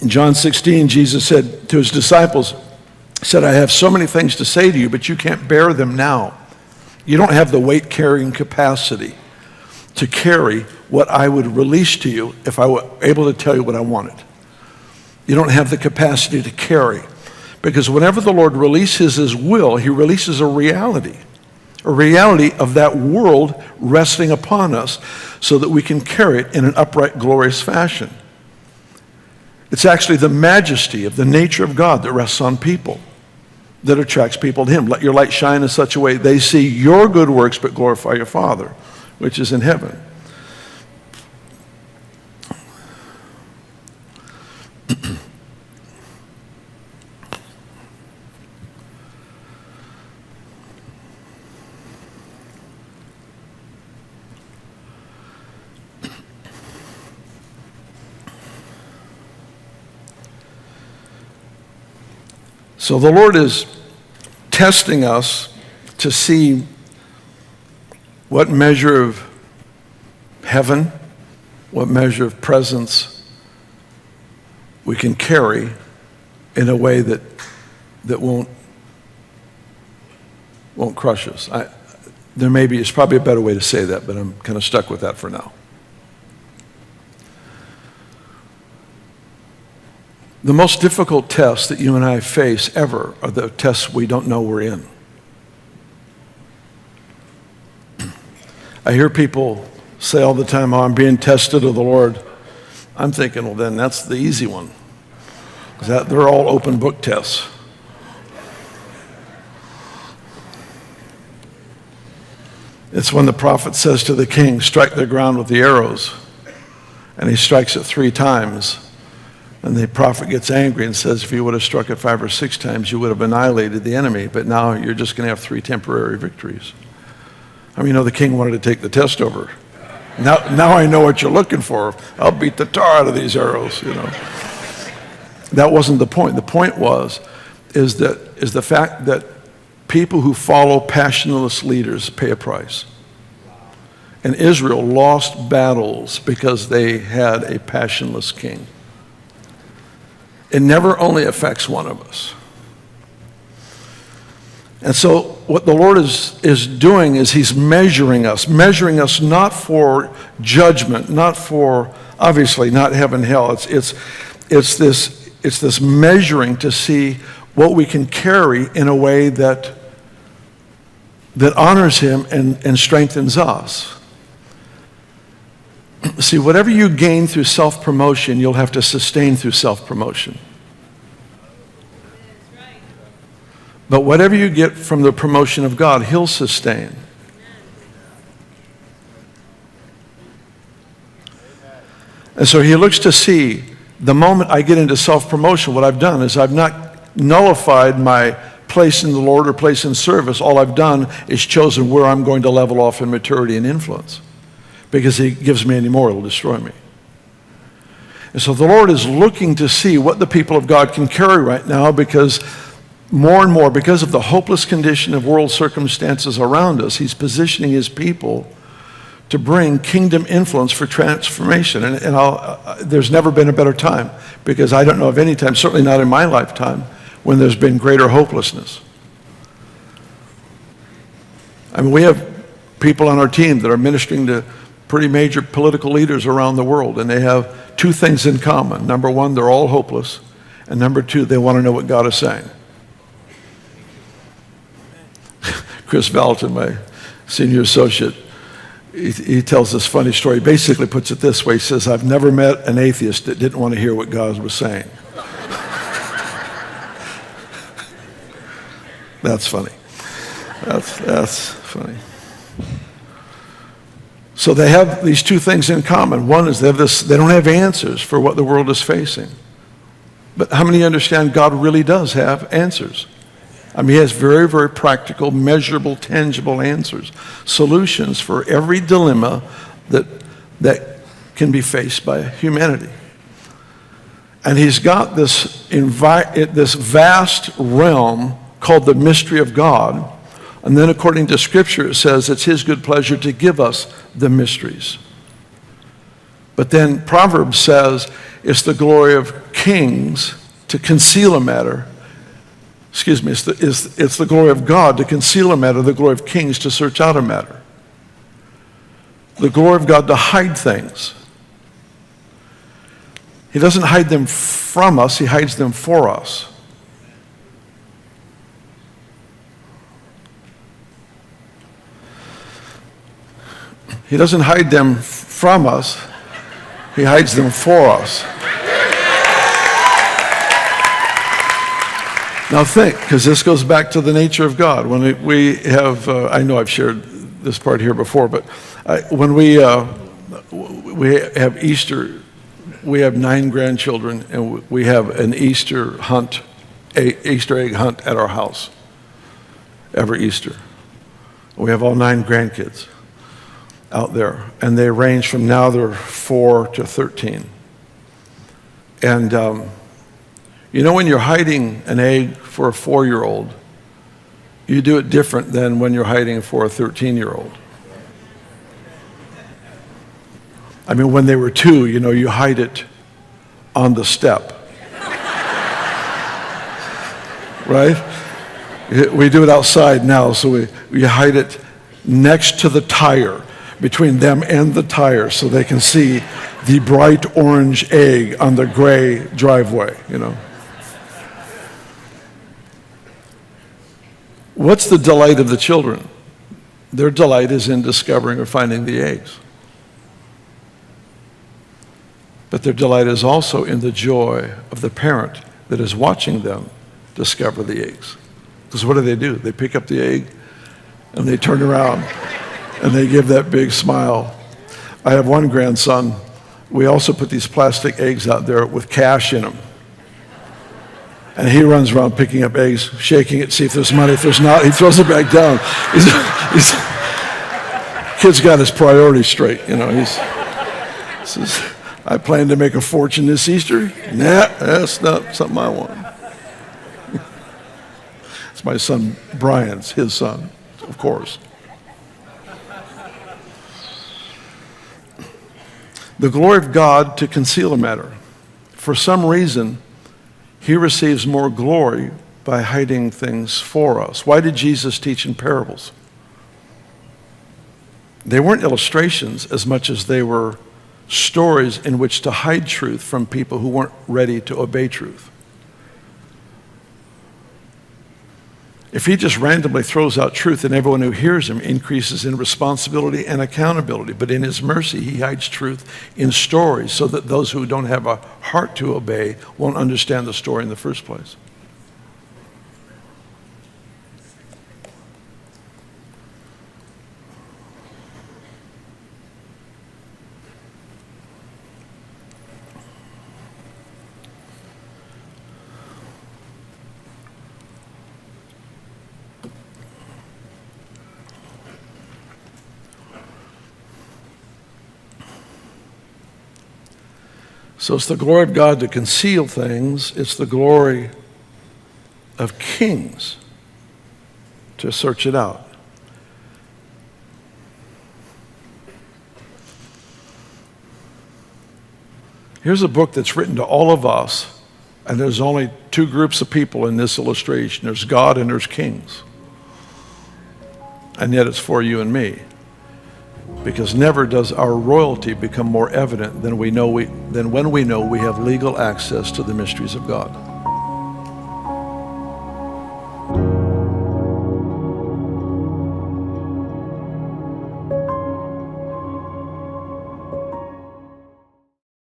In John 16, Jesus said to his disciples, said, I have so many things to say to you, but you can't bear them now. You don't have the weight-carrying capacity to carry what I would release to you if I were able to tell you what I wanted. You don't have the capacity to carry. Because whenever the Lord releases his will, he releases a reality of that world resting upon us so that we can carry it in an upright, glorious fashion. It's actually the majesty of the nature of God that rests on people, that attracts people to him. Let your light shine in such a way they see your good works but glorify your Father, which is in heaven. So the Lord is testing us to see what measure of heaven, what measure of presence we can carry in a way that won't crush us. It's probably a better way to say that, but I'm kind of stuck with that for now. The most difficult tests that you and I face ever are the tests we don't know we're in. I hear people say all the time, oh, I'm being tested of the Lord. I'm thinking, well, then that's the easy one. Because they're all open book tests. It's when the prophet says to the king, strike the ground with the arrows. And he strikes it 3 times. And the prophet gets angry and says, if you would have struck it 5 or 6 times, you would have annihilated the enemy. But now you're just going to have 3 temporary victories. I mean, the king wanted to take the test over. Now I know what you're looking for. I'll beat the tar out of these arrows, That wasn't the point. The point is the fact that people who follow passionless leaders pay a price. And Israel lost battles because they had a passionless king. It never only affects one of us. And so what the Lord is doing is he's measuring us not for judgment, not for, obviously, not heaven, hell. It's this measuring to see what we can carry in a way that honors him and strengthens us. See, whatever you gain through self-promotion, you'll have to sustain through self-promotion. But whatever you get from the promotion of God, he'll sustain. And so he looks to see, the moment I get into self-promotion, what I've done is I've not nullified my place in the Lord or place in service. All I've done is chosen where I'm going to level off in maturity and influence. Because he gives me any more, it'll destroy me. And so the Lord is looking to see what the people of God can carry right now, because more and more, because of the hopeless condition of world circumstances around us, he's positioning his people to bring kingdom influence for transformation. And there's never been a better time, because I don't know of any time, certainly not in my lifetime, when there's been greater hopelessness. I mean, we have people on our team that are ministering to pretty major political leaders around the world, and they have 2 things in common. Number 1, they're all hopeless, and number 2, they want to know what God is saying. Chris Valentin, my senior associate, he tells this funny story. He basically puts it this way. He says, I've never met an atheist that didn't want to hear what God was saying. That's funny. That's funny. So they have these 2 things in common. One is they don't have answers for what the world is facing. But how many understand God really does have answers? I mean, he has very, very practical, measurable, tangible answers, solutions for every dilemma that can be faced by humanity. And he's got this vast realm called the mystery of God. And then according to Scripture, it says it's his good pleasure to give us the mysteries. But then Proverbs says it's the glory of kings to conceal a matter. Excuse me, it's the glory of God to conceal a matter, the glory of kings to search out a matter. The glory of God to hide things. He doesn't hide them from us, he hides them for us. He doesn't hide them from us, he hides them for us. Now think, because this goes back to the nature of God. When we have, I know I've shared this part here before, but when we have Easter, we have 9 grandchildren, and we have an Easter egg hunt at our house every Easter. We have all 9 grandkids out there, and they range from now they're 4 to 13. And you know, when you're hiding an egg for a 4-year-old, you do it different than when you're hiding for a 13-year-old. I mean, when they were 2, you know, you hide it on the step. Right? We do it outside now, so we hide it next to the tire, between them and the tire, so they can see the bright orange egg on the gray driveway, you know. What's the delight of the children? Their delight is in discovering or finding the eggs. But their delight is also in the joy of the parent that is watching them discover the eggs. Because what do? They pick up the egg and they turn around and they give that big smile. I have one grandson. We also put these plastic eggs out there with cash in them. And he runs around picking up eggs, shaking it, see if there's money. If there's not, he throws it back down. Kid's got his priorities straight, you know. He says, I plan to make a fortune this Easter. Nah, that's not something I want. It's my son Brian's, his son, of course. The glory of God to conceal a matter. For some reason, he receives more glory by hiding things for us. Why did Jesus teach in parables? They weren't illustrations as much as they were stories in which to hide truth from people who weren't ready to obey truth. If he just randomly throws out truth, then everyone who hears him increases in responsibility and accountability. But in his mercy, he hides truth in stories so that those who don't have a heart to obey won't understand the story in the first place. So it's the glory of God to conceal things. It's the glory of kings to search it out. Here's a book that's written to all of us, and there's only 2 groups of people in this illustration. There's God and there's kings. And yet it's for you and me. Because never does our royalty become more evident than when we know we have legal access to the mysteries of God.